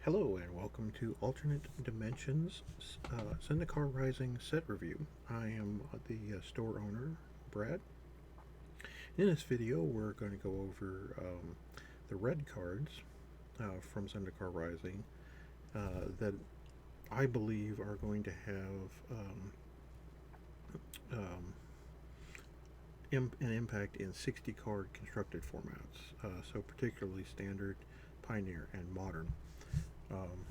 Hello and welcome to Alternate Dimensions Zendikar Rising Set Review. I am the store owner, Brad. In this video, we're going to go over the red cards from Zendikar Rising that I believe are going to have um, an impact in 60 card constructed formats, so particularly standard, pioneer, and modern. Um,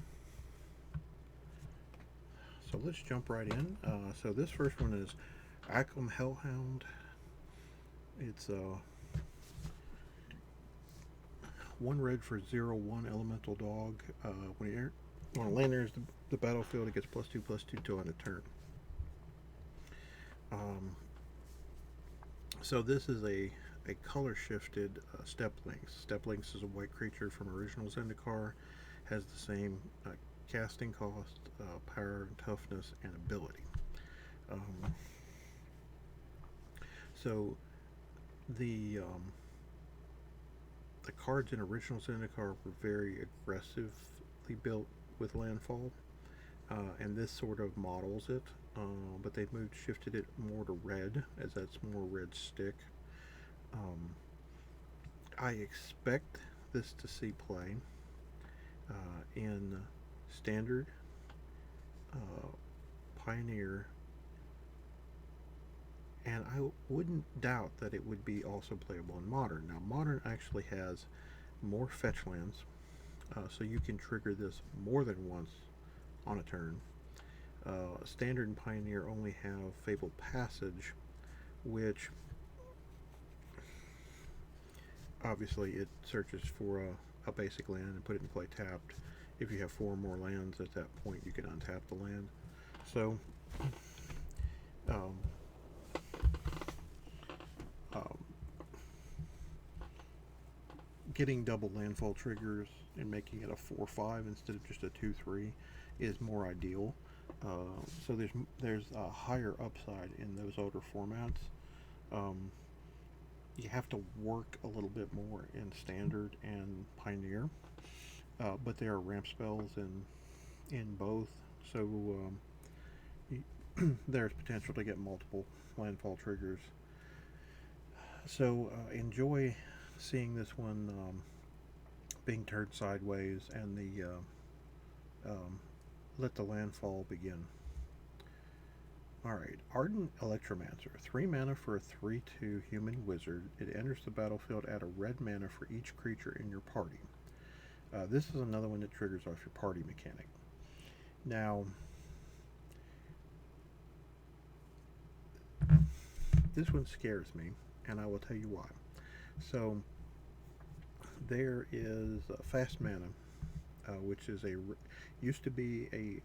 So let's jump right in. So this first one is Ackham Hellhound. It's one red for 0/1 elemental dog. When it land enters the battlefield, it gets +2/+2 till end of turn. Um, so this is a color shifted Step Lynx. Step Lynx is a white creature from original Zendikar, has the same casting cost, power, toughness, and ability. Um, so the um, the cards in original Zendikar were very aggressively built with landfall, and this sort of models it. But they've shifted it more to red, as that's more red stick. Um, I expect this to see play in standard, uh, pioneer, and I wouldn't doubt that it would be also playable in modern. Now, modern actually has more fetch lands, so you can trigger this more than once on a turn. Standard and Pioneer only have Fabled Passage, which obviously it searches for a basic land and put it in play tapped. If you have four more lands at that point, you can untap the land. So, um, um, getting double landfall triggers and making it a 4/5 instead of just a 2/3 is more ideal. So there's a higher upside in those older formats. Um, you have to work a little bit more in standard and pioneer, but there are ramp spells in both, so there's potential to get multiple landfall triggers. So enjoy seeing this one being turned sideways and the let the landfall begin. Alright, Ardent Electromancer. 3 mana for a 3/2 human wizard. It enters the battlefield at a red mana for each creature in your party. This is another one that triggers off your party mechanic. Now, this one scares me, and I will tell you why. So, there is fast mana, which is used to be a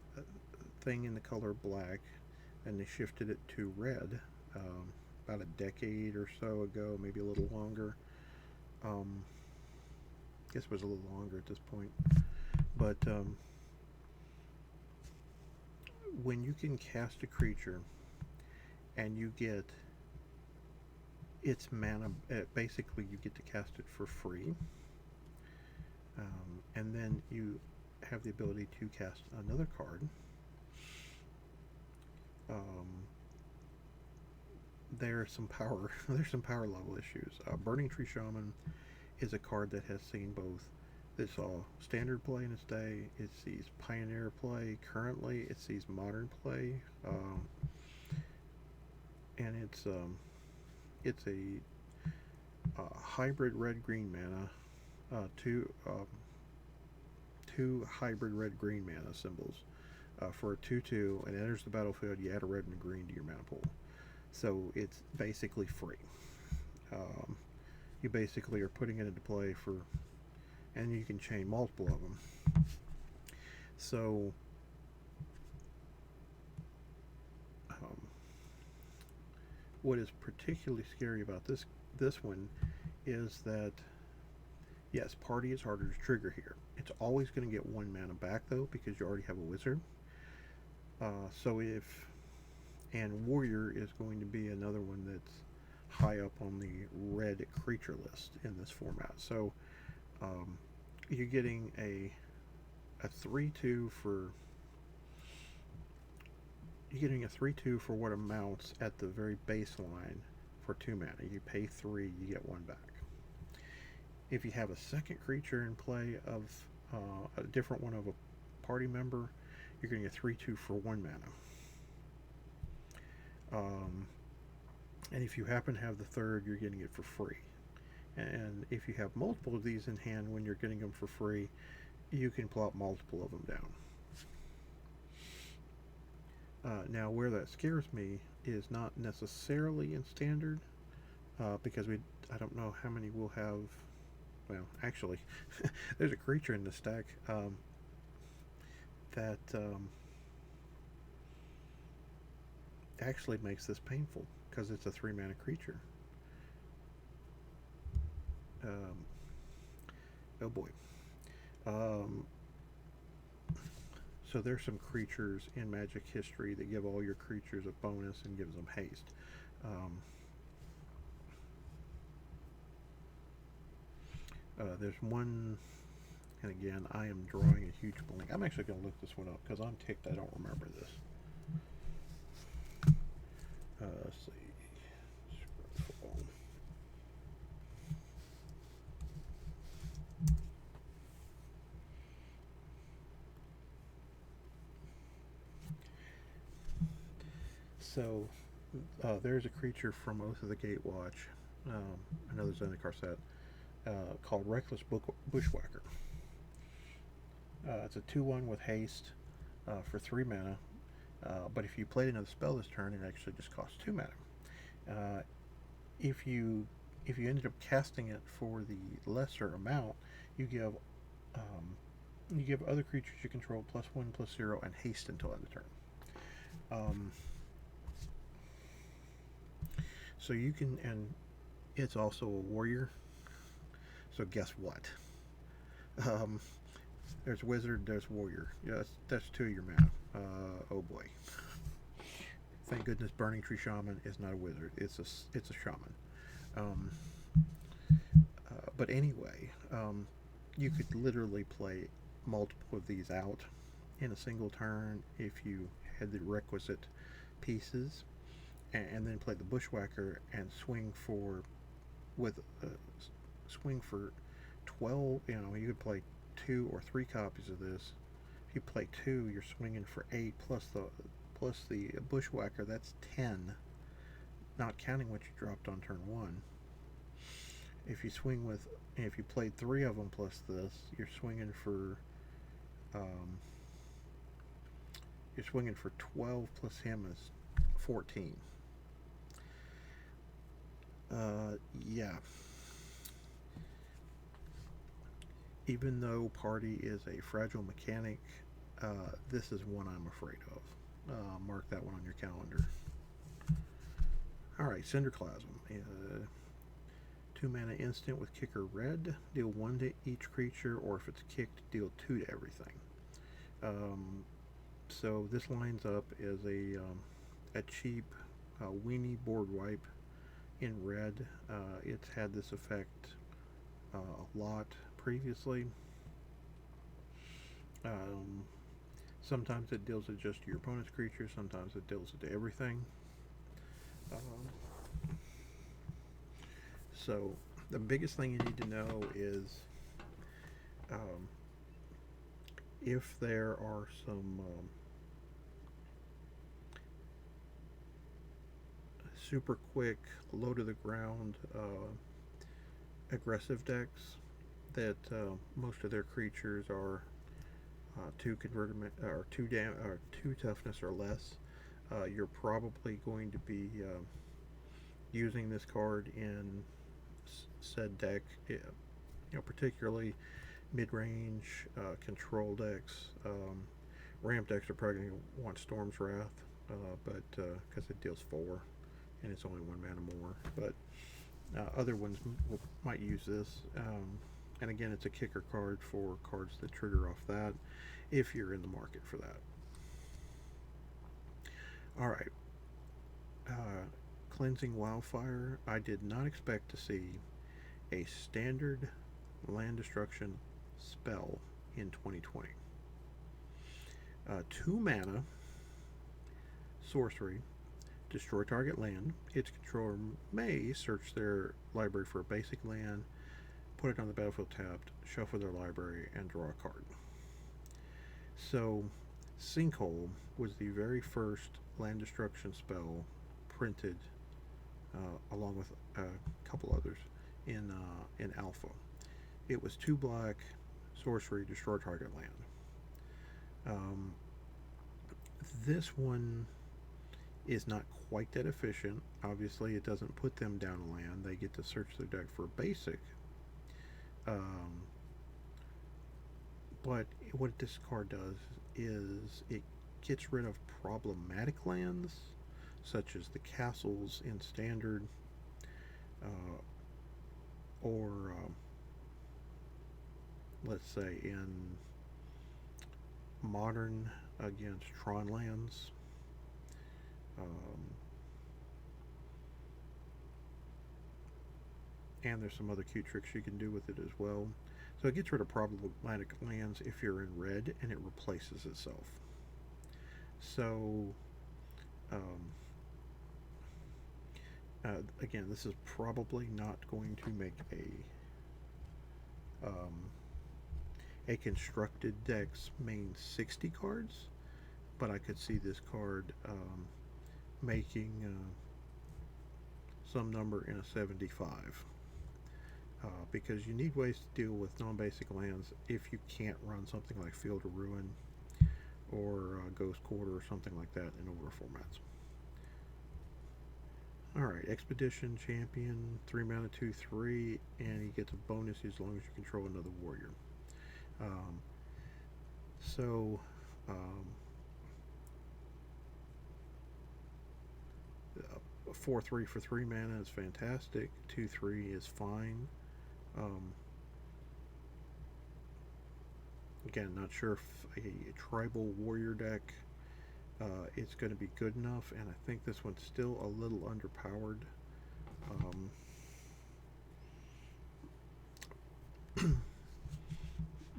thing in the color black, and they shifted it to red about a decade or so ago, maybe a little longer. I guess it was a little longer at this point. But when you can cast a creature and you get its mana, basically you get to cast it for free, and then you have the ability to cast another card. There's some power level issues. Burning Tree Shaman is a card that has seen both. It saw standard play in its day. It sees pioneer play currently. It sees modern play, and it's a hybrid red-green mana. Two hybrid red-green mana symbols for a 2/2, and it enters the battlefield. You add a red and a green to your mana pool, so it's basically free. You basically are putting it into play and you can chain multiple of them. So, what is particularly scary about this one is that, yes, party is harder to trigger here. It's always going to get 1 mana back though, because you already have a wizard. And warrior is going to be another one that's high up on the red creature list in this format. So you're getting a 3/2 for you're getting a 3/2 for what amounts at the very baseline for 2 mana. You pay 3, you get 1 back. If you have a second creature in play of a different one of a party member, you're getting a 3/2 for 1 mana. And if you happen to have the third, you're getting it for free. And if you have multiple of these in hand when you're getting them for free, you can plop multiple of them down. Now, where that scares me is not necessarily in standard, because I don't know how many we'll have. Well, actually, there's a creature in the stack that actually makes this painful because it's a 3 mana creature. Oh boy. So there's some creatures in Magic history that give all your creatures a bonus and gives them haste. There's one, and again, I am drawing a huge blank. I'm actually going to look this one up because I'm ticked I don't remember this. Let's see. So there's a creature from Oath of the Gatewatch, another Zendikar set, called Reckless Bushwhacker. It's a 2/1 with haste for 3 mana, but if you played another spell this turn, it actually just costs 2 mana. If you ended up casting it for the lesser amount, you give other creatures you control +1/+0 and haste until end of turn. So you can, and it's also a warrior. So guess what? There's wizard, there's warrior. Yeah, that's 2 of your mana. Oh boy. Thank goodness Burning Tree Shaman is not a wizard. It's a shaman. But anyway, you could literally play multiple of these out in a single turn if you had the requisite pieces, and then play the Bushwhacker and swing for 12. You could play 2 or 3 copies of this. If you play 2, you're swinging for 8 plus the Bushwhacker. That's 10, not counting what you dropped on turn 1. If you played 3 of them plus this, you're swinging for 12 plus him is 14. Yeah. Even though party is a fragile mechanic, this is one I'm afraid of. Mark that one on your calendar. Alright, Cinderclasm. 2 mana instant with kicker red. Deal 1 to each creature, or if it's kicked, deal 2 to everything. So this lines up as a cheap weenie board wipe in red. It's had this effect a lot previously. Sometimes it deals it just to your opponent's creature, sometimes it deals it to everything. So the biggest thing you need to know is if there are some super quick, low to the ground aggressive decks that most of their creatures are 2 toughness or less, you're probably going to be using this card in said deck, particularly mid-range control decks. Ramp decks are probably going to want Storm's Wrath, but because it deals 4 and it's only 1 mana more. But other ones might use this. And again, it's a kicker card for cards that trigger off that, if you're in the market for that. Alright. Cleansing Wildfire. I did not expect to see a standard land destruction spell in 2020. 2 mana, sorcery, destroy target land. Its controller may search their library for a basic land, put it on the battlefield tapped, shuffle their library, and draw a card. So, Sinkhole was the very first land destruction spell printed, along with a couple others, in Alpha. It was 2 black, sorcery, destroy target land. This one is not quite that efficient. Obviously, it doesn't put them down a land. They get to search their deck for a basic. But what this card does is it gets rid of problematic lands, such as the castles in Standard, or let's say in Modern against Tron lands. And there's some other cute tricks you can do with it as well. So it gets rid of problematic lands if you're in red, and it replaces itself. So, again, this is probably not going to make a constructed deck's main 60 cards, but I could see this card making some number in a 75. Because you need ways to deal with non-basic lands if you can't run something like Field of Ruin or Ghost Quarter or something like that in older formats. Alright, Expedition Champion, 3 mana, 2/3, and he gets a bonus as long as you control another warrior. So, 4/3 for 3 mana is fantastic. 2/3 is fine. Again, not sure if a tribal warrior deck is going to be good enough, and I think this one's still a little underpowered.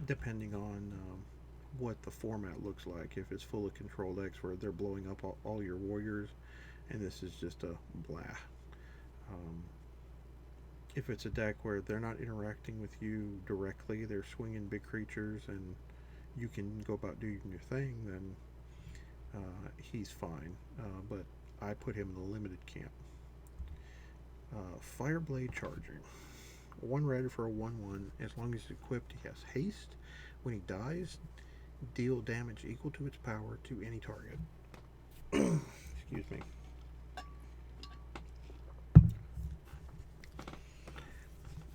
Depending on what the format looks like. If it's full of control decks where they're blowing up all your warriors, and this is just a blah. If it's a deck where they're not interacting with you directly, they're swinging big creatures and you can go about doing your thing, then he's fine. But I put him in the limited camp. Fireblade Charging. 1 red for a 1/1. As long as he's equipped, he has haste. When he dies, deal damage equal to its power to any target. Excuse me.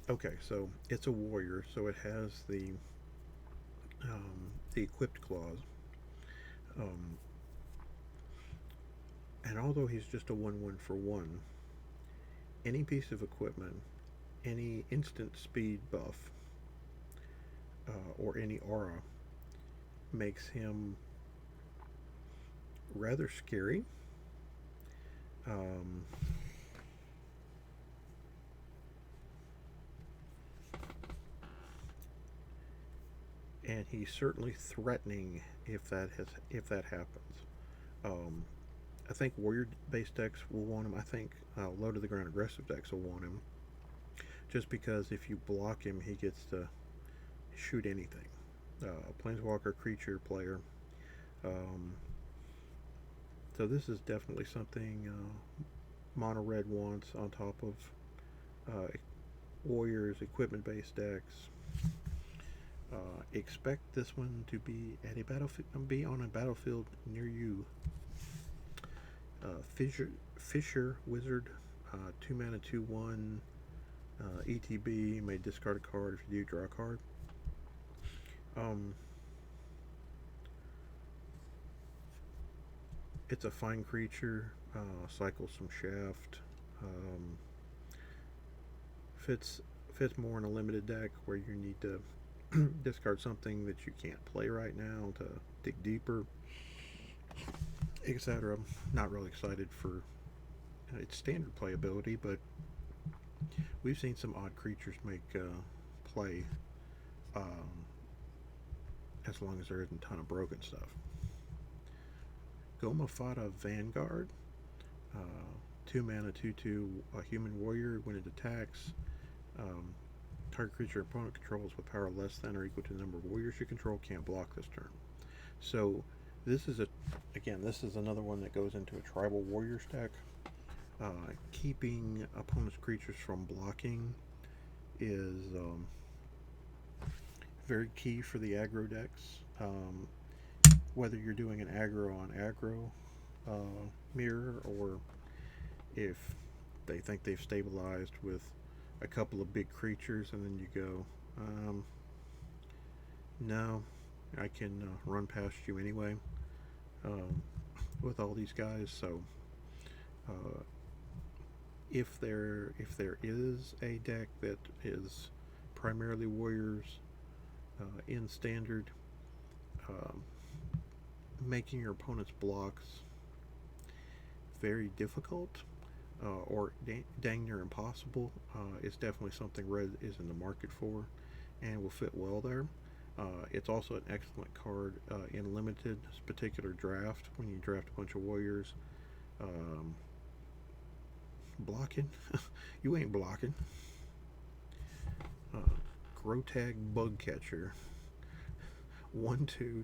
Okay, so it's a warrior, so it has the equipped clause. And although he's just a 1/1 for 1, any piece of equipment, any instant speed buff, or any aura makes him rather scary. And he's certainly threatening if that happens. I think warrior-based decks will want him. I think low-to-the-ground aggressive decks will want him, just because if you block him, he gets to shoot anything. Planeswalker, creature, player. So this is definitely something Mono Red wants on top of Warriors, equipment-based decks. Expect this one to be at a on a battlefield near you. Fisher Wizard, 2 mana, 2/1, ETB. You may discard a card. If you do, draw a card. It's a fine creature. Cycles some shaft. Fits more in a limited deck where you need to discard something that you can't play right now to dig deeper, etc. Not really excited for its standard playability, but we've seen some odd creatures make play, as long as there isn't a ton of broken stuff. Gomafata Vanguard. 2 mana, 2/2, a human warrior. When it attacks, um, target creature opponent controls with power less than or equal to the number of warriors you control can't block this turn. So this is this is another one that goes into a tribal warrior deck. Keeping opponent's creatures from blocking is very key for the aggro decks. Whether you're doing an aggro on aggro mirror, or if they think they've stabilized with a couple of big creatures and then you go, no, I can run past you anyway with all these guys. So if there is a deck that is primarily warriors in standard, making your opponent's blocks very difficult or dang near impossible is definitely something Red is in the market for and will fit well there. It's also an excellent card in limited particular draft when you draft a bunch of warriors. Blocking, you ain't blocking. Grotag Bug Catcher, 1/2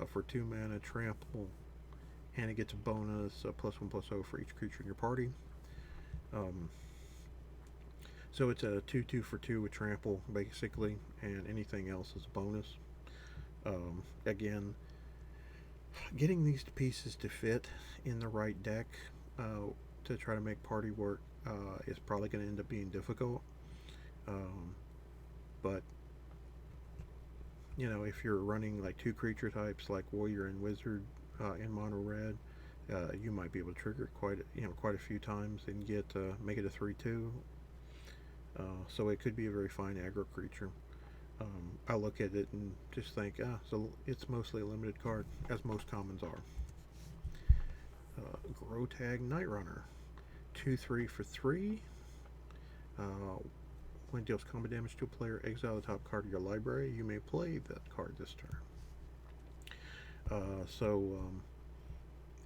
for 2 mana, trample, and it gets a bonus +1/+0 for each creature in your party. So it's a 2/2 for 2 with trample basically, and anything else is a bonus. Again, getting these pieces to fit in the right deck to try to make party work is probably going to end up being difficult. But you know, if you're running like 2 creature types like warrior and wizard in mono red, you might be able to trigger quite a few times and get make it a 3/2. So it could be a very fine aggro creature. I look at it and just think, so it's mostly a limited card, as most commons are. Grotag Nightrunner, 2/3 for 3. When it deals combat damage to a player, exile the top card of your library. You may play that card this turn.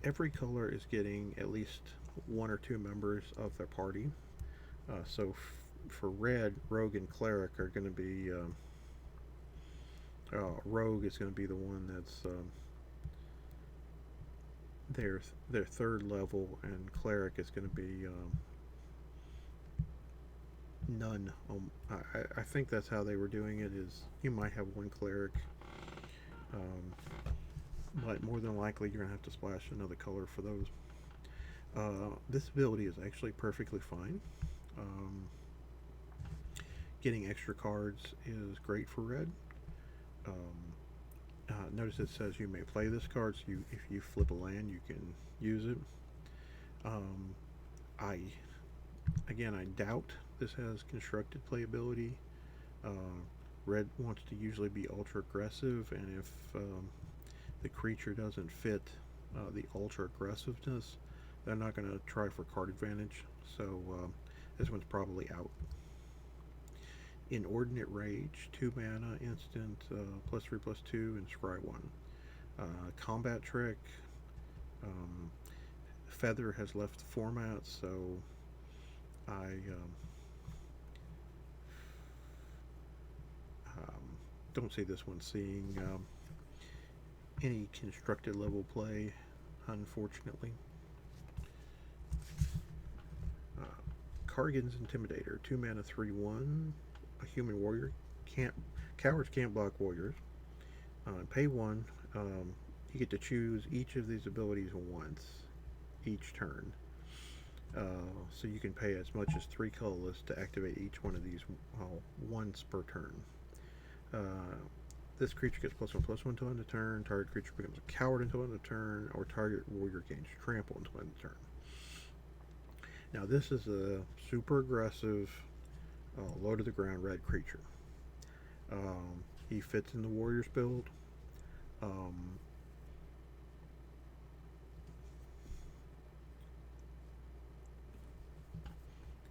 Every color is getting at least 1 or 2 members of their party. For red, Rogue and Cleric are going to be. Rogue is going to be the one that's their 3rd level, and Cleric is going to be none. I think that's how they were doing it. Is you might have 1 Cleric, but more than likely you're going to have to splash another color for those. This ability is actually perfectly fine. Getting extra cards is great for red. Notice it says you may play this card, so if you flip a land, you can use it. I doubt this has constructed playability. Red wants to usually be ultra aggressive, and if the creature doesn't fit the ultra aggressiveness, they're not going to try for card advantage. So this one's probably out. Inordinate Rage, 2 mana, instant, +3/+2, and scry 1. Combat Trick. Feather has left the format, so I don't see this one seeing any constructed level play, unfortunately. Kargan's Intimidator, 2 mana, 3/1. A human warrior. Cowards can't block warriors. Pay 1. You get to choose each of these abilities once each turn. So you can pay as much as 3 colorless to activate each one of these once per turn. This creature gets +1/+1 until end of turn. Target creature becomes a coward until end of turn, or target warrior gains trample until end of turn. Now this is a super aggressive, low to the ground red creature. He fits in the warriors build.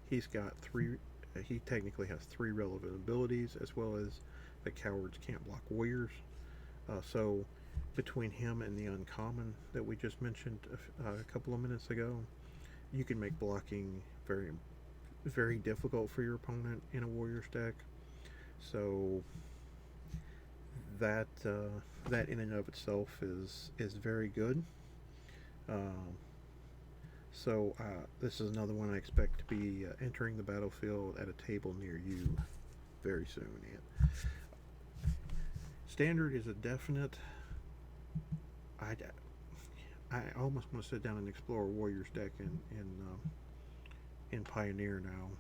He's got 3. He technically has 3 relevant abilities, as well as the cowards can't block warriors. So between him and the uncommon that we just mentioned a couple of minutes ago, you can make blocking very difficult for your opponent in a warrior's deck. So that in and of itself is very good. Um, this is another one I expect to be entering the battlefield at a table near you very soon. And standard is a definite. I I almost want to sit down and explore a Warriors deck in Pioneer now.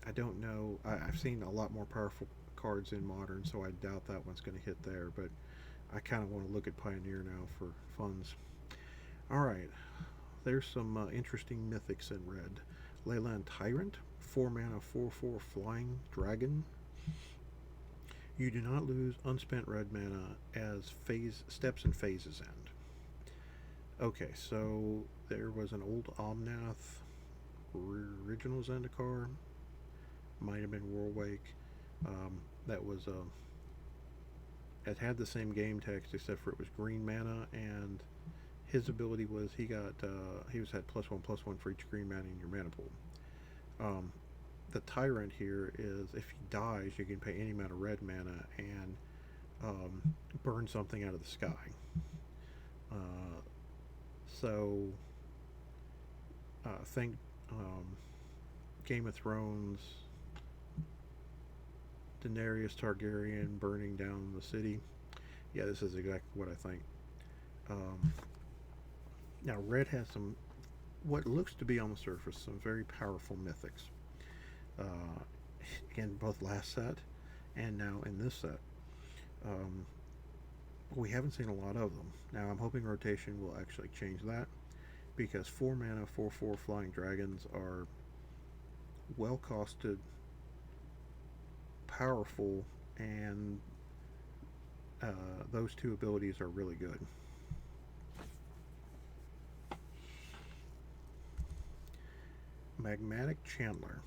I don't know. I've seen a lot more powerful cards in Modern, so I doubt that one's going to hit there. But I kind of want to look at Pioneer now for funds. All right, there's some interesting mythics in red. Leyland Tyrant, 4 mana, 4/4 flying dragon. You do not lose unspent red mana as phase steps and phases end. Okay, so there was an old Omnath original Zendikar, might have been Warwake. That was it had the same game text except for it was green mana, and his ability was he had +1/+1 for each green mana in your mana pool. The Tyrant here is if he dies, you can pay any amount of red mana and burn something out of the sky. Uh, so think Game of Thrones, Daenerys Targaryen burning down the city. Yeah, this is exactly what I think. Um, Now, red has what looks to be on the surface, some very powerful mythics. Uh, in both last set and now in this set. Um, we haven't seen a lot of them. Now, I'm hoping rotation will actually change that because 4 mana, 4/4 flying dragons are well costed, powerful, and those two abilities are really good. Magmatic Chandler,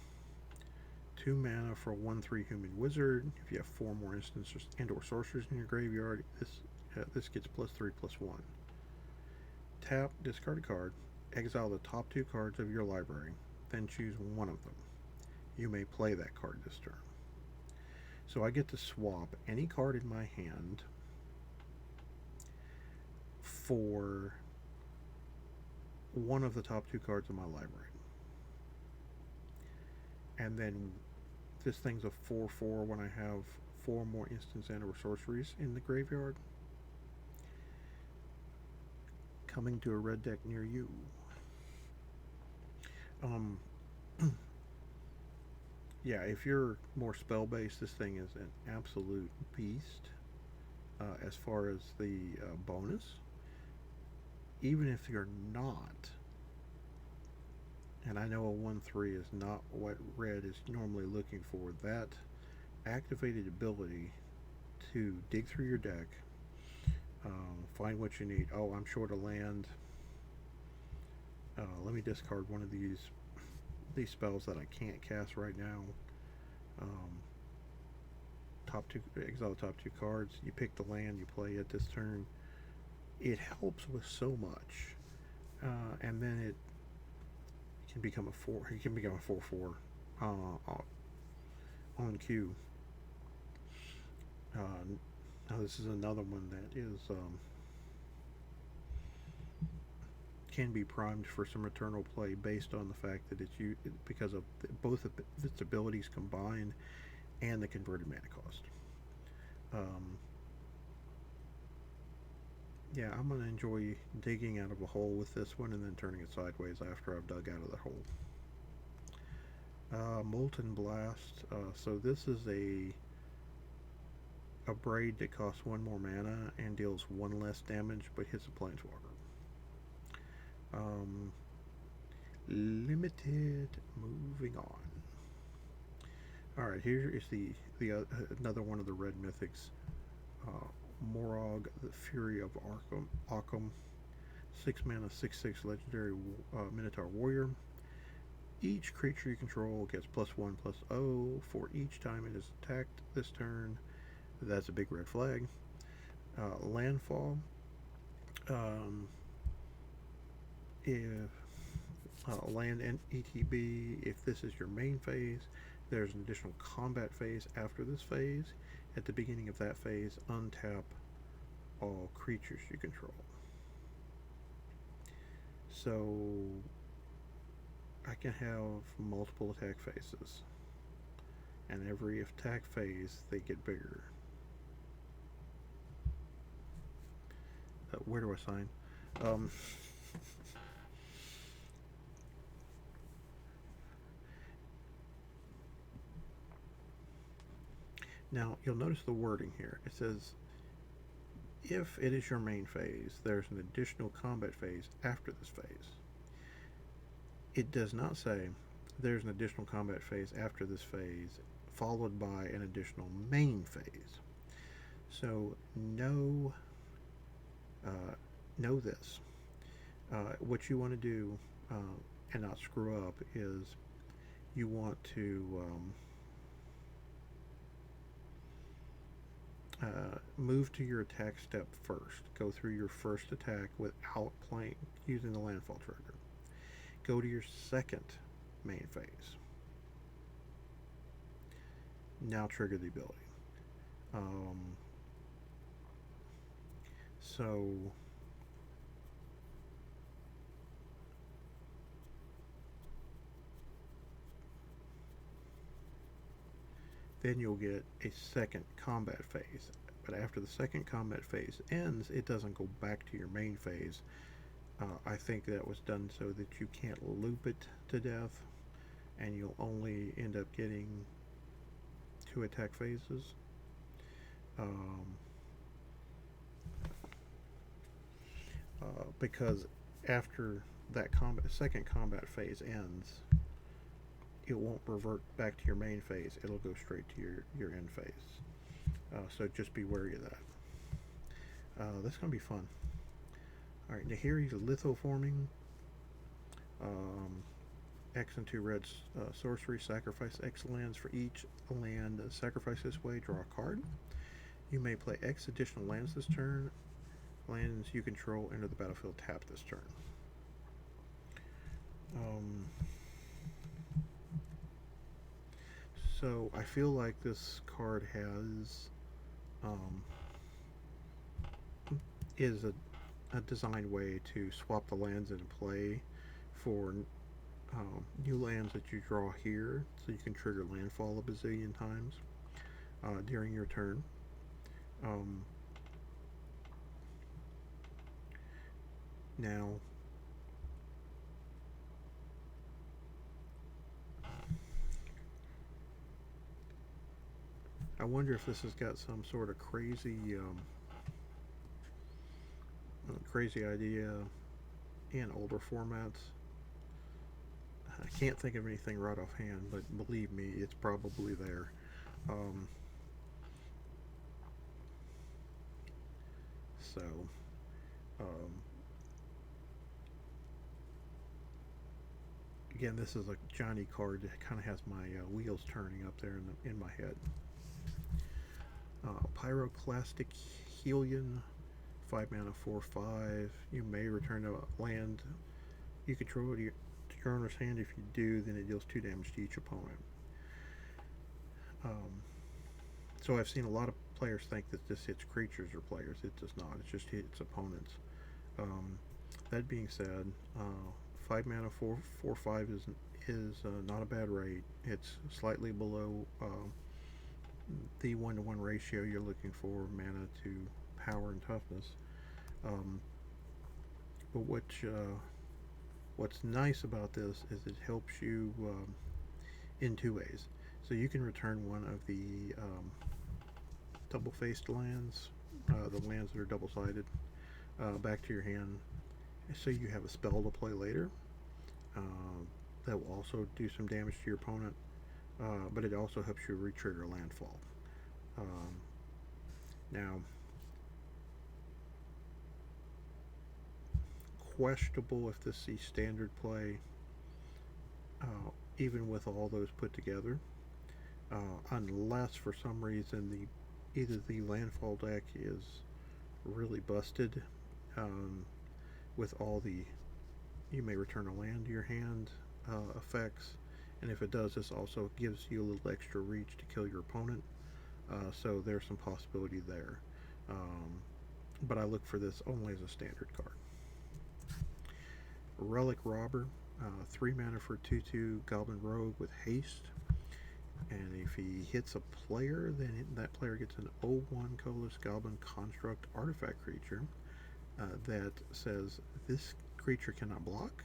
2 mana for a 1/3 human wizard. If you have 4 more instances and/or sorcerers in your graveyard, this gets +3/+1. Tap, discard a card, exile the top 2 cards of your library, then choose one of them. You may play that card this turn. So I get to swap any card in my hand for one of the top 2 cards of my library. And then this thing's a 4/4 when I have 4 more instants and/or sorceries in the graveyard. Coming to a red deck near you. Yeah, if you're more spell based, this thing is an absolute beast as far as the bonus. Even if you're not, and I know a 1/3 is not what red is normally looking for, that activated ability to dig through your deck, find what you need. Oh, I'm short of land. Let me discard one of these spells that I can't cast right now. Exile the top 2 cards. You pick the land, you play it this turn. It helps with so much, and then it can become a 4. It can become a 4/4 on cue. Now this is another one that is can be primed for some eternal play based on the fact that because of both of its abilities combined and the converted mana cost. Yeah, I'm going to enjoy digging out of a hole with this one and then turning it sideways after I've dug out of the hole. Molten Blast. So this is a braid that costs 1 more mana and deals 1 less damage but hits a planeswalker. Limited. Moving on. Alright, here is the another one of the red mythics. Morog, the Fury of Occam. 6 mana, 6/6 legendary Minotaur Warrior. Each creature you control gets +1/+0 for each time it is attacked this turn. That's a big red flag. Landfall. Um, if land and ETB, if this is your main phase, there's an additional combat phase after this phase. At the beginning of that phase, untap all creatures you control. So I can have multiple attack phases, and every attack phase they get bigger. Where do I sign? Um, Now you'll notice the wording here. It says if it is your main phase, there's an additional combat phase after this phase. It does not say there's an additional combat phase after this phase, followed by an additional main phase. So know this. What you want to do and not screw up is you want to move to your attack step first. Go through your first attack without playing using the landfall trigger. Go to your second main phase. Now trigger the ability. Um, so then you'll get a second combat phase. But after the second combat phase ends, it doesn't go back to your main phase. I think that was done so that you can't loop it to death, and you'll only end up getting 2 attack phases. Because after that second combat phase ends, it won't revert back to your main phase. It'll go straight to your end phase. So just be wary of that. That's going to be fun. Alright, Nahiri's lithoforming. X and 2 red sorcery. Sacrifice X lands for each land. Sacrifice this way, draw a card. You may play X additional lands this turn. Lands you control enter the battlefield tapped this turn. So I feel like this card is a designed way to swap the lands into play for new lands that you draw here, so you can trigger landfall a bazillion times during your turn. Now, I wonder if this has got some sort of crazy idea in older formats. I can't think of anything right offhand, but believe me, it's probably there. So, um, again, this is a Johnny card that kind of has my wheels turning up there in my head. Pyroclastic Helion, 5 mana, 4/5. You may return a land you control to your owner's hand. If you do, then it deals 2 damage to each opponent. So I've seen a lot of players think that this hits creatures or players. It does not. It just hits opponents. That being said, 5 mana, 4/5 is not a bad rate. It's slightly below the 1-to-1 ratio you're looking for, mana to power and toughness. But what's nice about this is it helps you in 2 ways. So you can return one of the double-faced lands, the lands that are double-sided, back to your hand, so you have a spell to play later. That will also do some damage to your opponent, but it also helps you re-trigger landfall. Now, questionable if this sees standard play, even with all those put together, unless for some reason the either the landfall deck is really busted um, with all the you may return a land to your hand effects, and if it does, this also gives you a little extra reach to kill your opponent. So there's some possibility there. Um, but I look for this only as a standard card. Relic Robber, 3 mana for 2/2 Goblin Rogue with haste. And if he hits a player, then that player gets an 0/1 colorless Goblin Construct artifact creature that says this creature cannot block.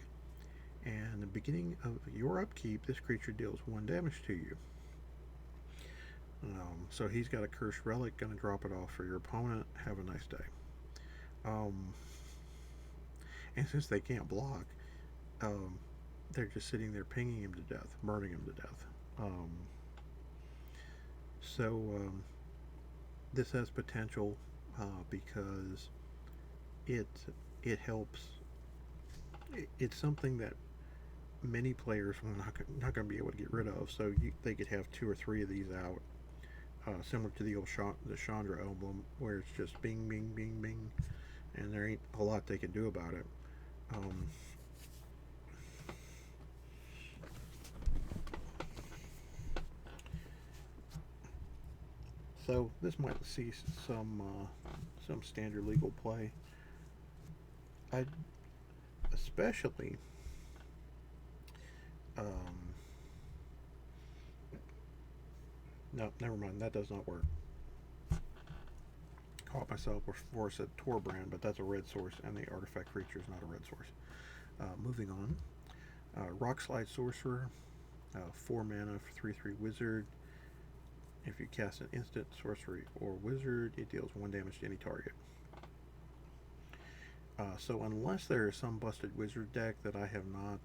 And at the beginning of your upkeep, this creature deals 1 damage to you. So he's got a Cursed Relic, going to drop it off for your opponent. Have a nice day. And since they can't block, um, they're just sitting there pinging him to death, burning him to death. So this has potential because it it helps. It's something that many players will not going to be able to get rid of. So they could have 2 or 3 of these out, similar to the old the Chandra emblem, where it's just bing, bing, bing, bing, and there ain't a lot they can do about it. So this might see some standard legal play. I especially no, never mind. That does not work. Caught myself before I said Torbrand, but that's a red source, and the artifact creature is not a red source. Moving on. Rockslide Sorcerer, 4 mana for 3/3 wizard. If you cast an instant, sorcery, or wizard, it deals 1 damage to any target. So unless there is some busted wizard deck that I have not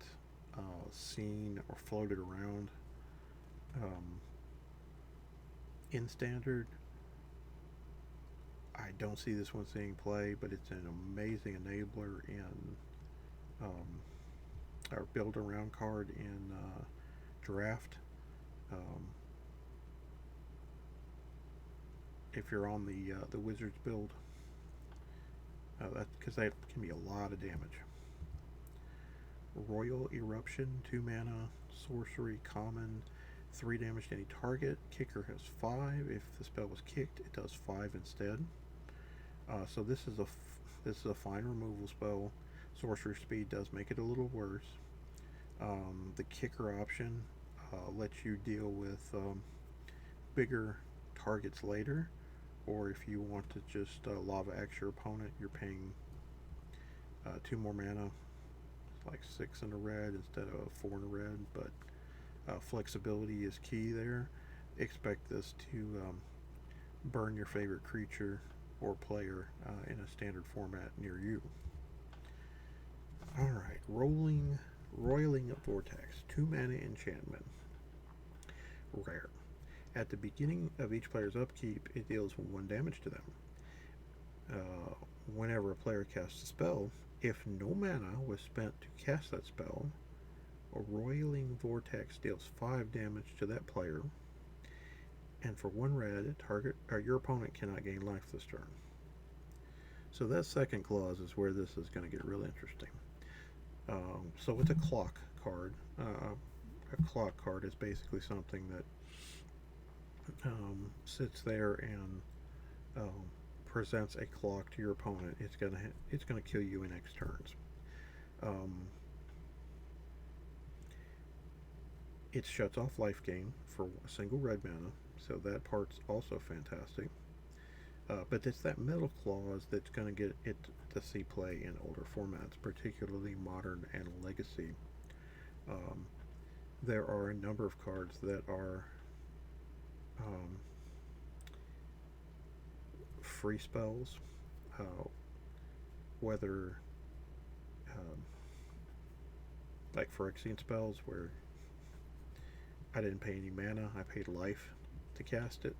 seen or floated around in standard, I don't see this one seeing play, but it's an amazing enabler in our build around card in draft. If you're on the Wizards build, because that can be a lot of damage. Royal Eruption, 2 mana, sorcery, common, 3 damage to any target. Kicker has 5. If the spell was kicked, it does 5 instead. So this is a fine removal spell. Sorcery speed does make it a little worse. The kicker option lets you deal with bigger targets later, or if you want to just lava axe your opponent, you're paying 2 more mana. It's like 6 in a red instead of 4 in a red, but flexibility is key there. Expect this to burn your favorite creature or player in a standard format near you. Alright, Roiling Vortex, 2 mana enchantment. Rare. At the beginning of each player's upkeep, it deals 1 damage to them. Whenever a player casts a spell, if no mana was spent to cast that spell, a Roiling Vortex deals 5 damage to that player, and for 1 red, your opponent cannot gain life this turn. So that second clause is where this is going to get real interesting. So it's a clock card. A clock card is basically something that sits there and presents a clock to your opponent. It's gonna kill you in X turns. It shuts off life gain for a single red mana, so that part's also fantastic. But it's that middle clause that's going to get it to see play in older formats, particularly Modern and Legacy. There are a number of cards that are free spells, whether like Phyrexian spells, where I didn't pay any mana, I paid life to cast it.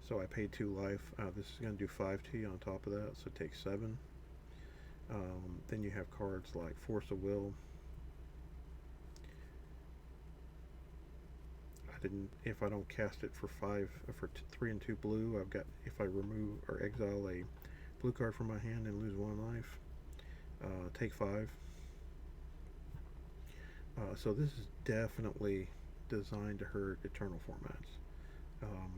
So I paid 2 life. This is going to do 5 to you on top of that, so it takes 7. Then you have cards like Force of Will. and if I don't cast it for 3 and 2 blue, I've got, if I remove or exile a blue card from my hand and lose 1 life, take 5. So this is definitely designed to hurt Eternal formats. Um,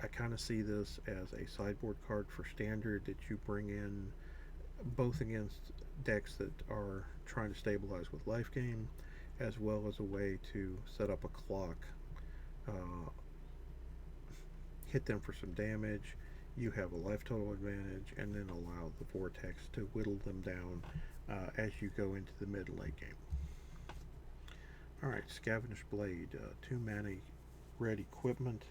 I kind of see this as a sideboard card for Standard that you bring in both against decks that are trying to stabilize with life gain, as well as a way to set up a clock, uh, hit them for some damage. You have a life total advantage, and then allow the vortex to whittle them down as you go into the mid late game. Alright, Scavenged Blade, 2 mana red equipment.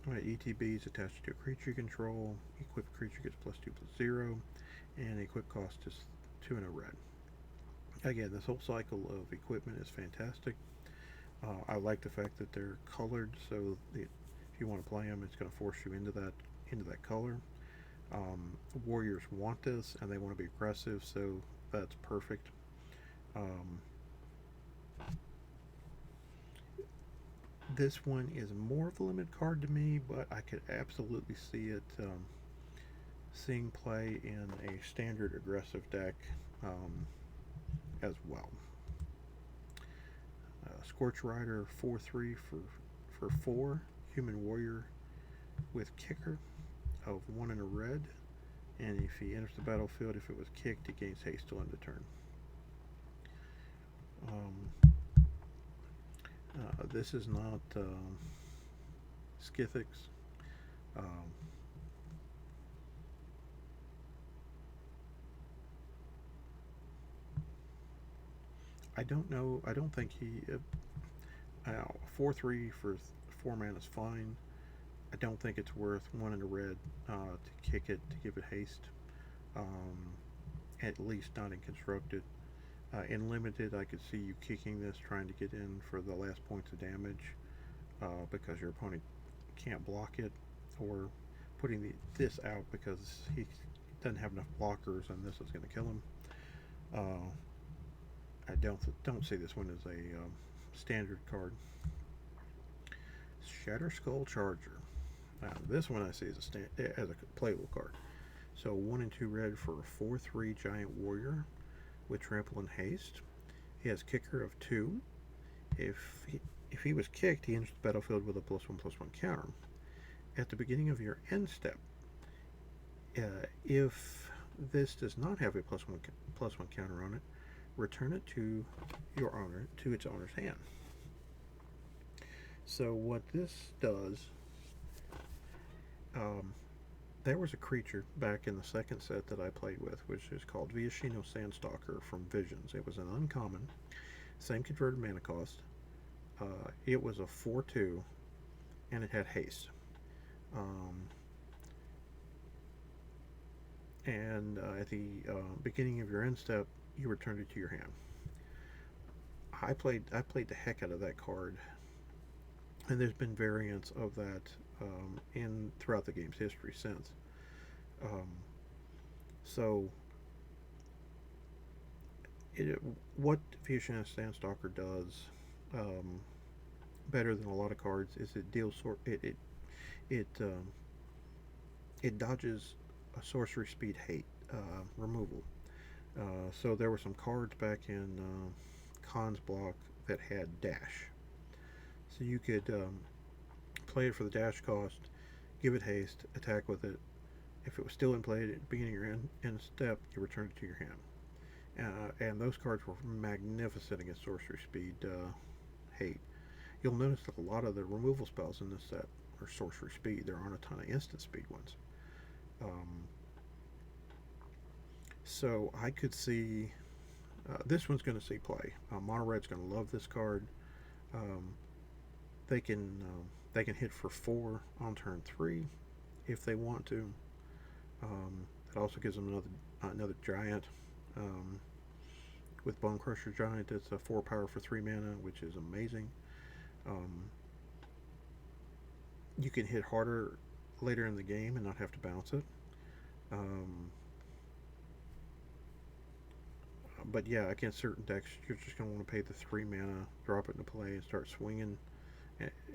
Alright, ETBs attached to a creature you control. Equipped creature gets +2/+0, and equip cost is 2 and a red. Again, this whole cycle of equipment is fantastic. I like the fact that they're colored, so if you want to play them, it's going to force you into that color. Warriors want this, and they want to be aggressive, so that's perfect. This one is more of a limited card to me, but I could absolutely see it seeing play in a standard aggressive deck as well. Scorch Rider 4/3 for 4, human warrior with kicker of 1 and a red, and if he enters the battlefield, if it was kicked, he gains haste till end of turn. This is not Scythics. I don't know. I don't think he. 4/3 for 4 mana is fine. I don't think it's worth 1 and a red to kick it to give it haste. At least not in constructed. In limited, I could see you kicking this, trying to get in for the last points of damage because your opponent can't block it, or putting this out because he doesn't have enough blockers and this is going to kill him. I don't see this one as a standard card. Shatter Skull Charger. This one I see as a playable card. So 1 and 2 red for a 4/3 giant warrior with trample and haste. He has kicker of 2. If he was kicked, he enters the battlefield with a +1/+1 counter. At the beginning of your end step, if this does not have a +1/+1 counter on it, return it to your owner, to its owner's hand. So what this does, there was a creature back in the second set that I played with, which is called Viashino Sandstalker from Visions. It was an uncommon, same converted mana cost. It was a 4/2, and it had haste. And at the beginning of your end step, you returned it to your hand. I played the heck out of that card, and there's been variants of that throughout the game's history since. So what Viashino Sandstalker does better than a lot of cards is it dodges a sorcery speed hate removal. So there were some cards back in Khan's block that had dash. So you could play it for the dash cost, give it haste, attack with it. If it was still in play at the beginning of your end step, you return it to your hand. And those cards were magnificent against sorcery speed hate. You'll notice that a lot of the removal spells in this set are sorcery speed. There aren't a ton of instant speed ones. So I could see this one's going to see play. Mono Red's going to love this card. They can hit for 4 on turn 3 if they want to. It also gives them another giant with Bone Crusher Giant. It's a 4 power for 3 mana, which is amazing. You can hit harder later in the game and not have to bounce it. But yeah, against certain decks, you're just going to want to pay the 3 mana, drop it into play, and start swinging.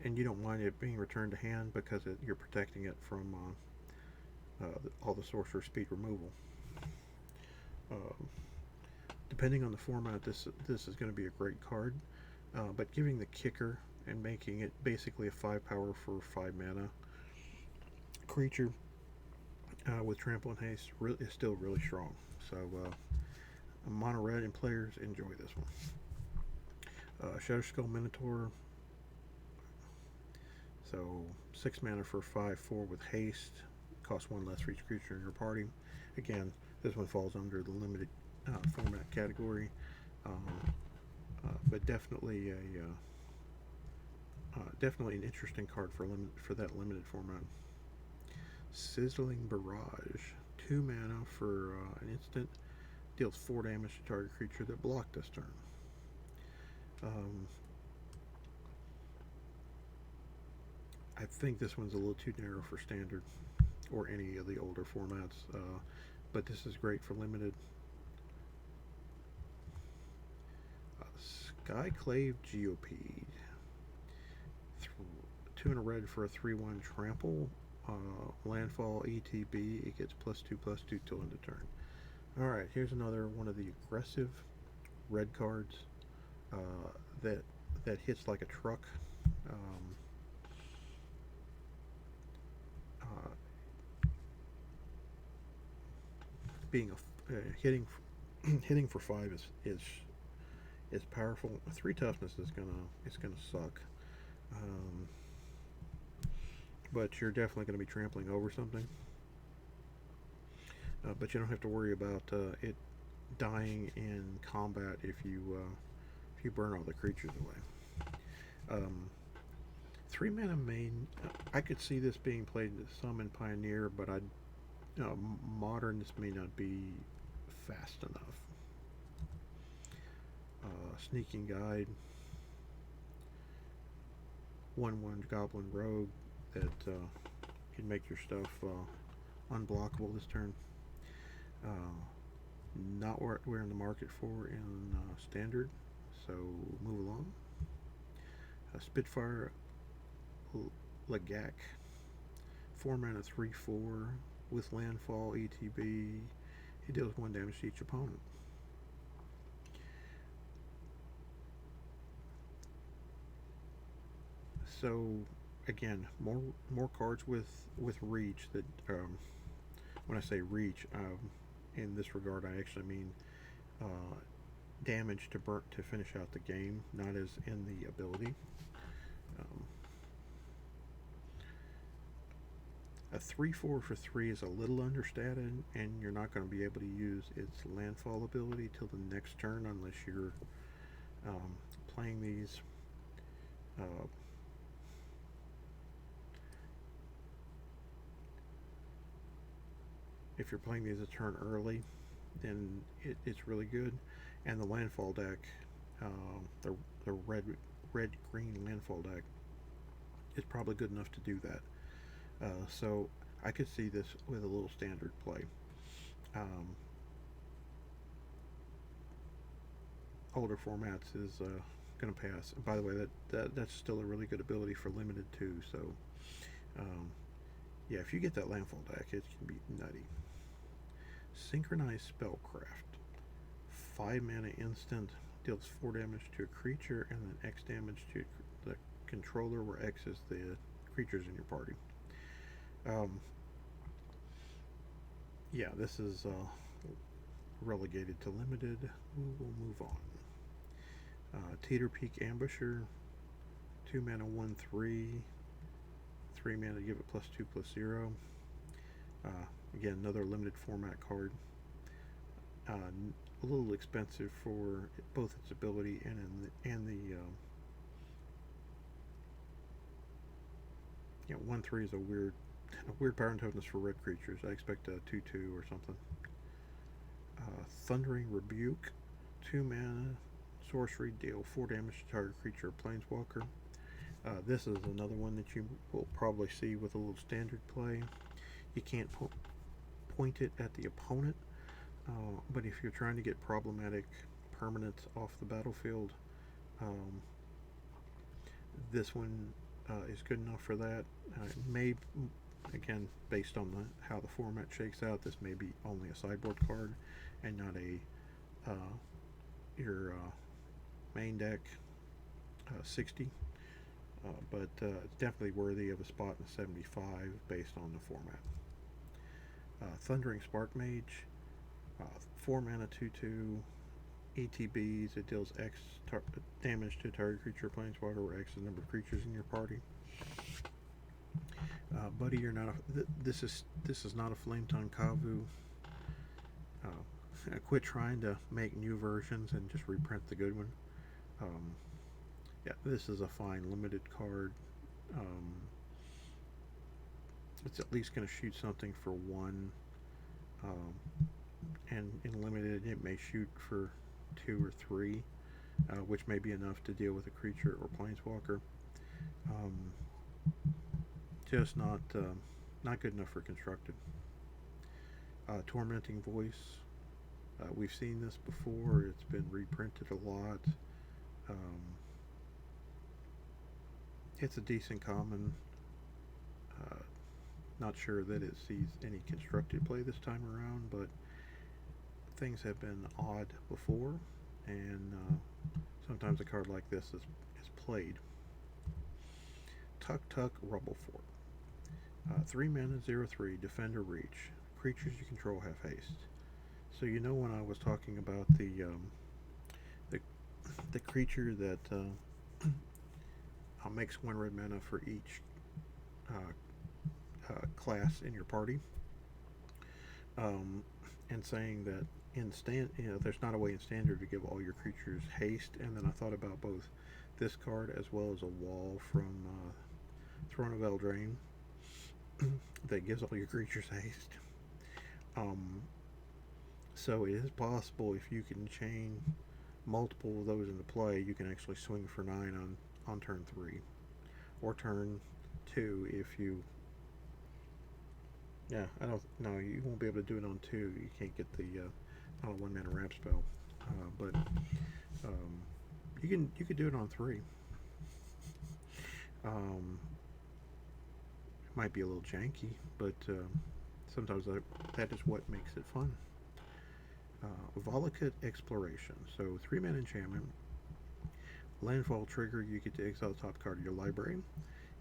And you don't mind it being returned to hand because you're protecting it from all the sorcerer speed removal. Um, Depending on the format, this is going to be a great card. But giving the kicker and making it basically a 5 power for 5 mana creature with trample and haste is still really strong. So mono red and players enjoy this one. Shadow Skull Minotaur. So 6 mana for 5/4 with haste. Costs 1 less for each creature in your party. Again, this one falls under the limited format category, but definitely definitely an interesting card for that limited format. Sizzling Barrage, 2 mana for an instant, deals 4 damage to target creature that blocked this turn. I think this one's a little too narrow for standard or any of the older formats, but this is great for limited. Skyclave Geopede. 2 in a red for a 3/1 trample. Landfall ETB. It gets +2/+2 till end of turn. Alright, here's another one of the aggressive red cards that hits like a truck. Uh, being hitting hitting for 5 is powerful. 3 toughness is gonna suck. But you're definitely going to be trampling over something. But you don't have to worry about it dying in combat if you burn all the creatures away. 3 mana main. I could see this being played some in Pioneer, but modern this may not be fast enough. Sneaking Guide. 1/1 Goblin Rogue that can make your stuff unblockable this turn. Not what we're in the market for in standard, so move along. Spitfire Lagak, 4 mana 3/4 with landfall ETB. He deals 1 damage to each opponent. So again, more cards with reach. That when I say reach, in this regard, I actually mean damage to finish out the game, not as in the ability. A 3/4 for 3 is a little understated, and you're not going to be able to use its landfall ability till the next turn unless you're playing these. If you're playing these a turn early, then it's really good. And the landfall deck, the red green landfall deck, is probably good enough to do that. So I could see this with a little standard play. Older formats is going to pass. And by the way, that's still a really good ability for limited too. So yeah, if you get that landfall deck, it can be nutty. Synchronized Spellcraft, 5 mana instant, deals 4 damage to a creature and then X damage to the controller, where X is the creatures in your party. Yeah, this is relegated to limited. We'll move on. Teeter Peak Ambusher, 2 mana 1/3, 3 mana to give it +2/+0. Again, another limited format card. A little expensive for both its ability and the 1/3 is a weird power and toughness for red creatures. I expect a 2/2 or something. Thundering Rebuke, 2 mana sorcery, deal 4 damage to target creature or planeswalker. This is another one that you will probably see with a little standard play. You can't point it at the opponent, But if you're trying to get problematic permanents off the battlefield, um, this one is good enough for that. May again, based on how the format shakes out, this may be only a sideboard card and not a your main deck 60. But it's definitely worthy of a spot in 75 based on the format. Thundering Spark Mage, 4 mana 2/2 ETBs. It deals X damage to target creature, planeswalker, where X is the number of creatures in your party. Buddy, you're not a. This is not a Flametongue Kavu. Quit trying to make new versions and just reprint the good one. Yeah, this is a fine limited card. It's at least going to shoot something for 1, and in limited it may shoot for 2 or 3, which may be enough to deal with a creature or planeswalker. Just not good enough for constructed. Tormenting Voice. We've seen this before. It's been reprinted a lot. It's a decent common. Not sure that it sees any constructed play this time around, but things have been odd before, and sometimes a card like this is played. Tuk Tuk Rubblefort. 3 mana, 0/3, Defender Reach. Creatures you control have haste. So you know when I was talking about the creature that makes 1 red mana for each class in your party, and saying that there's not a way in standard to give all your creatures haste. And then I thought about both this card as well as a wall from Throne of Eldraine that gives all your creatures haste. So it is possible, if you can chain multiple of those into play, you can actually swing for 9 on turn 3 or turn 2 if you. Yeah, I don't. No, you won't be able to do it on 2. You can't get the 1 mana ramp spell, but you could do it on 3. It might be a little janky, but sometimes that is what makes it fun. Volakut Exploration. So 3 mana enchantment. Landfall trigger, you get to exile the top card of your library.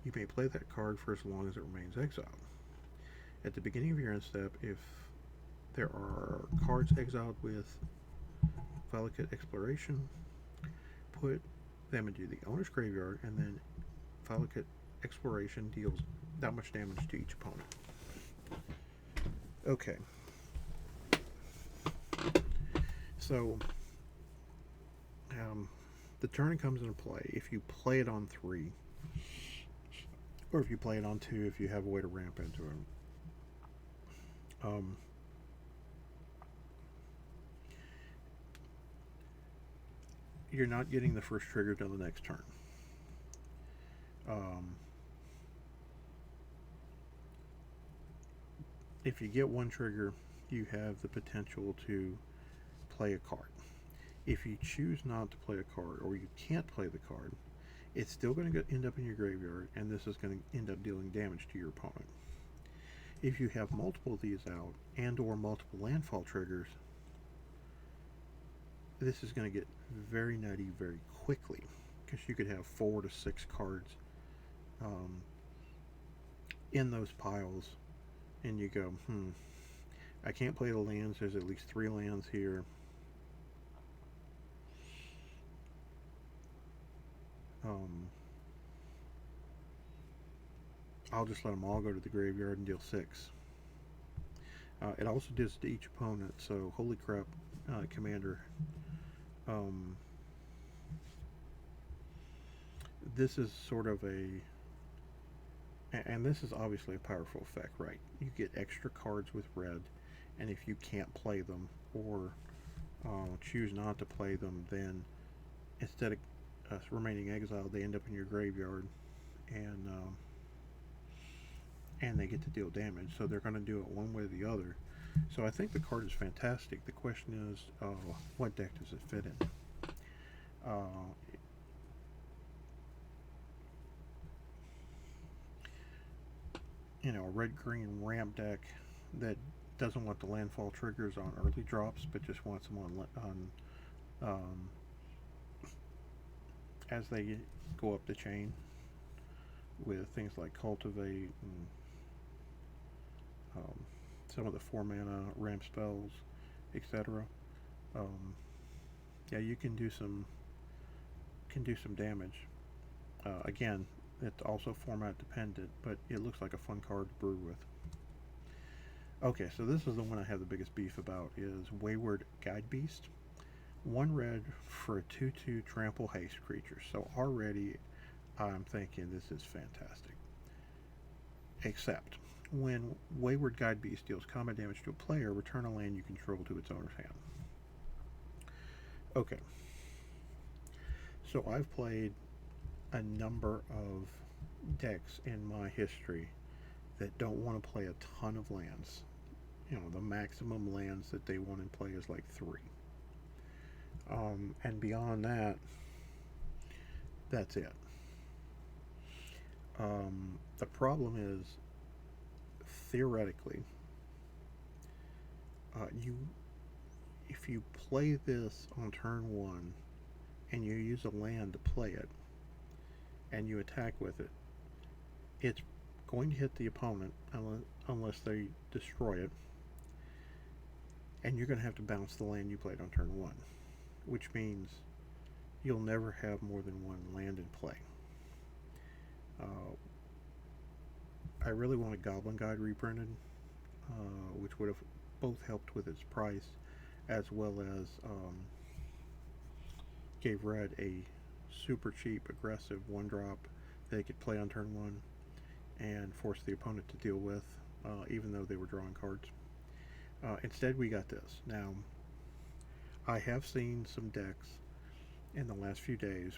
You may play that card for as long as it remains exiled. At the beginning of your end step, if there are cards exiled with Volakut Exploration, put them into the owner's graveyard, and then Volakut Exploration deals that much damage to each opponent. Okay. So, the turn comes into play if you play it on 3, or if you play it on 2 if you have a way to ramp into it. You're not getting the first trigger till the next turn. If you get 1 trigger, you have the potential to play a card. If you choose not to play a card, or you can't play the card, it's still going to end up in your graveyard, and this is going to end up dealing damage to your opponent. If you have multiple of these out, and or multiple landfall triggers, this is going to get very nutty very quickly, because you could have 4 to 6 cards in those piles, and you go, I can't play the lands. There's at least 3 lands here. I'll just let them all go to the graveyard and deal 6. It also does to each opponent, so holy crap, Commander. This is sort of and this is obviously a powerful effect, right? You get extra cards with red, and if you can't play them, or choose not to play them, then instead of remaining exiled, they end up in your graveyard, and they get to deal damage. So they're going to do it one way or the other. So I think the card is fantastic. The question is, what deck does it fit in? Uh, a red-green ramp deck that doesn't want the landfall triggers on early drops, but just wants them on as they go up the chain with things like cultivate and um, some of the 4 mana ramp spells, etc. Um, yeah, you can do some damage. Again, it's also format dependent, but it looks like a fun card to brew with. Okay, so this is the one I have the biggest beef about is Wayward Guide Beast. 1 red for a 2/2 trample haste creature. So already I'm thinking this is fantastic. Except when Wayward Guide Beast deals combat damage to a player, return a land you control to its owner's hand. Okay, so I've played a number of decks in my history that don't want to play a ton of lands. The maximum lands that they want to play is like 3. And beyond that, that's it. The problem is, theoretically, you if you play this on turn 1 and you use a land to play it and you attack with it, it's going to hit the opponent unless they destroy it, and you're going to have to bounce the land you played on turn 1, which means you'll never have more than 1 land in play. I really want a Goblin Guide reprinted, which would have both helped with its price as well as gave Red a super cheap, aggressive 1-drop they could play on turn 1 and force the opponent to deal with, even though they were drawing cards. Instead, we got this. Now, I have seen some decks in the last few days.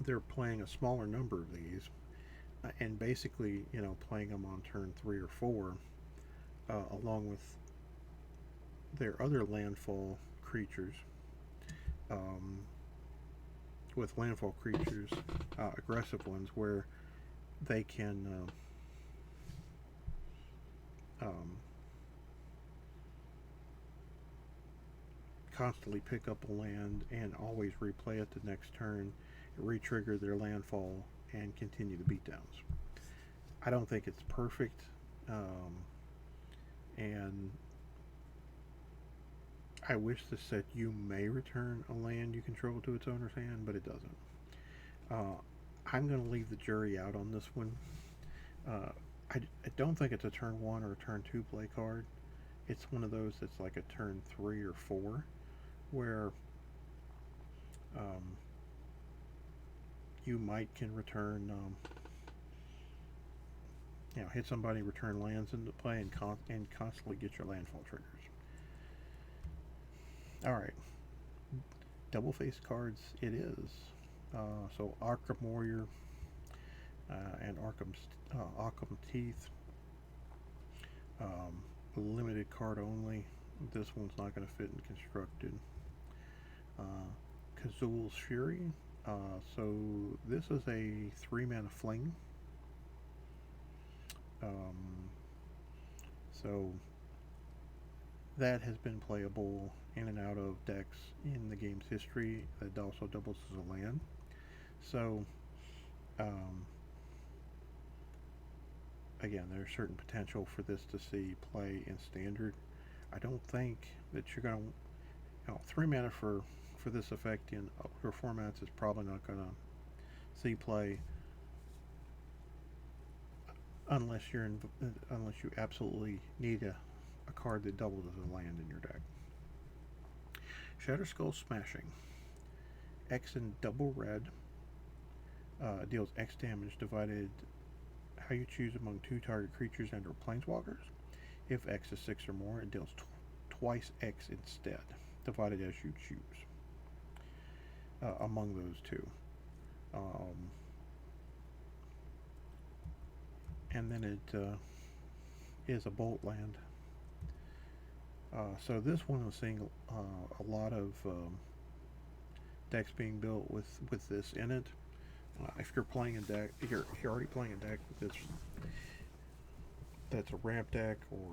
They're playing a smaller number of these, and basically, playing them on turn 3 or 4, along with their other landfall creatures. With landfall creatures, aggressive ones, where they can constantly pick up a land and always replay it the next turn, re-trigger their landfall, and continue the beatdowns. I don't think it's perfect, and I wish this said you may return a land you control to its owner's hand, but it doesn't. I'm going to leave the jury out on this one. I don't think it's a turn 1 or a turn 2 play card. It's one of those that's like a turn 3 or 4, where you might can return, hit somebody, return lands into play, and constantly get your landfall triggers. Alright, double face cards it is. So Arkham Warrior and Arkham Teeth. Limited card only. This one's not going to fit in constructed. Kazul's Fury. So this is a 3-mana fling. So that has been playable in and out of decks in the game's history. It also doubles as a land. So again, there's certain potential for this to see play in standard. I don't think that you're going to, 3 mana for this effect in other formats is probably not going to see play unless you absolutely need a card that doubles as a land in your deck. Shatterskull Smashing. X in double red. Deals X damage divided how you choose among 2 target creatures and or planeswalkers. If X is 6 or more, it deals twice X instead, divided as you choose among those 2. And then it is a bolt land. So this one is seeing a lot of decks being built with this in it. If you're playing a deck, if you're already playing a deck with this, that's a ramp deck or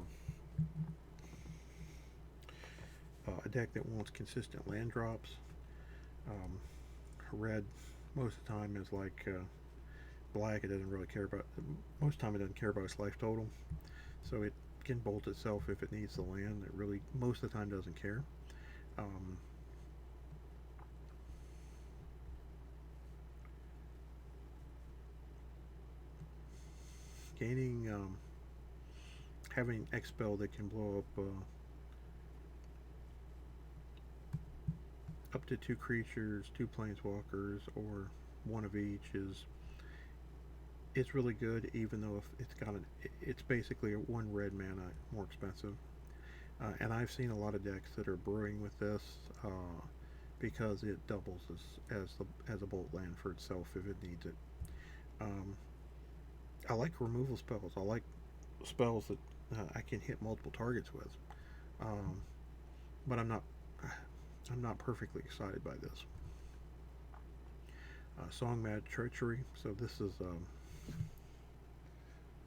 a deck that wants consistent land drops. Um, Red most of the time is like black. It doesn't really care about. Most of the time, it doesn't care about its life total, so it can bolt itself if it needs the land. It really most of the time doesn't care. Um, Gaining having expel that can blow up to two creatures, two planeswalkers, or one of each is it's really good. Even though if it's basically a one red mana more expensive. And I've seen a lot of decks that are brewing with this because it doubles as a bolt land for itself if it needs it. Um, I like removal spells. I like spells that I can hit multiple targets with. Um, but I'm not perfectly excited by this. Song Mad Treachery. So this is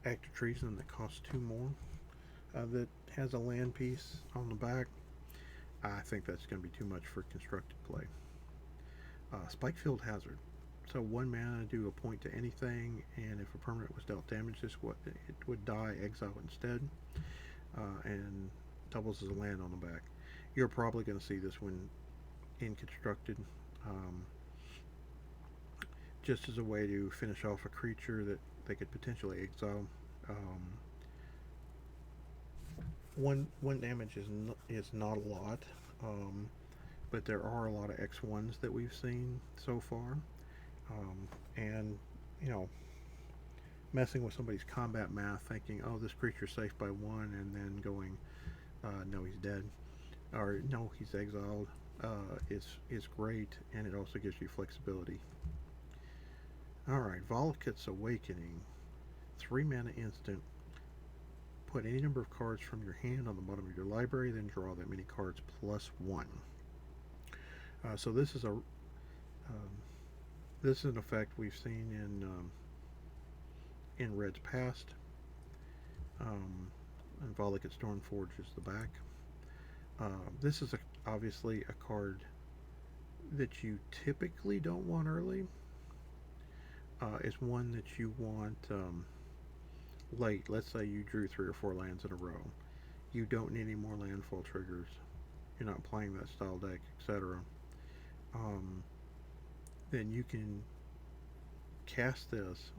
Act of Treason that costs two more. That has a land piece on the back. I think that's going to be too much for constructed play. Spikefield Hazard. So one mana, do a point to anything, and if a permanent was dealt damage, it would die, exile instead, and doubles as a land on the back. You're probably going to see this one in constructed, um, just as a way to finish off a creature that they could potentially exile. Um, one damage is not a lot, but there are a lot of X1s that we've seen so far, and you know, messing with somebody's combat math, thinking, oh, this creature's safe by one, and then going, no, he's dead, or no, he's exiled, is great, and it also gives you flexibility. All right, Volkit's Awakening, 3 mana instant. Put any number of cards from your hand on the bottom of your library, then draw that many cards plus one. So this is an effect we've seen in Red's past. And Volkit Stormforge is the back. This is obviously a card that you typically don't want early. It's one that you want late. Let's say you drew 3 or 4 lands in a row. You don't need any more landfall triggers. You're not playing that style deck, etc. Then you can cast this,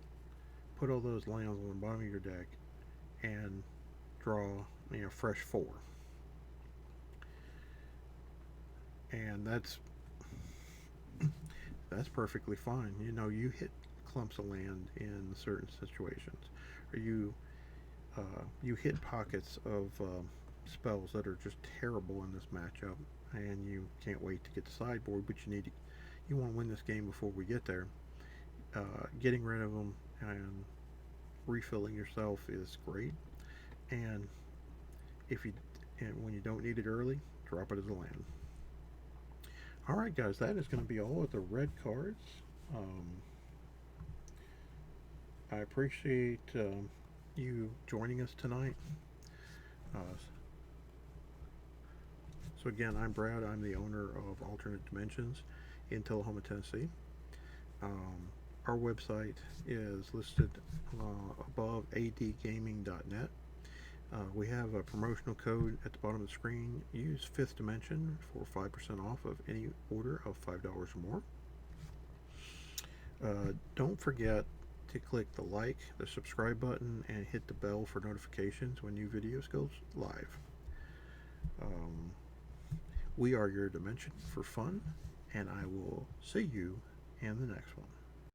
put all those lands on the bottom of your deck, and draw fresh 4. And that's perfectly fine. You hit clumps of land in certain situations, or you hit pockets of spells that are just terrible in this matchup, and you can't wait to get the sideboard, but you want to win this game before we get there. Getting rid of them and refilling yourself is great, and when you don't need it early, drop it as a land. Alright guys, that is going to be all of the red cards. I appreciate you joining us tonight. Uh, so again, I'm Brad. I'm the owner of Alternate Dimensions in Tullahoma, Tennessee. Our website is listed above adgaming.net. We have a promotional code at the bottom of the screen. Use 5th Dimension for 5% off of any order of $5 or more. Don't forget to click the like, the subscribe button, and hit the bell for notifications when new videos go live. We are your dimension for fun, and I will see you in the next one.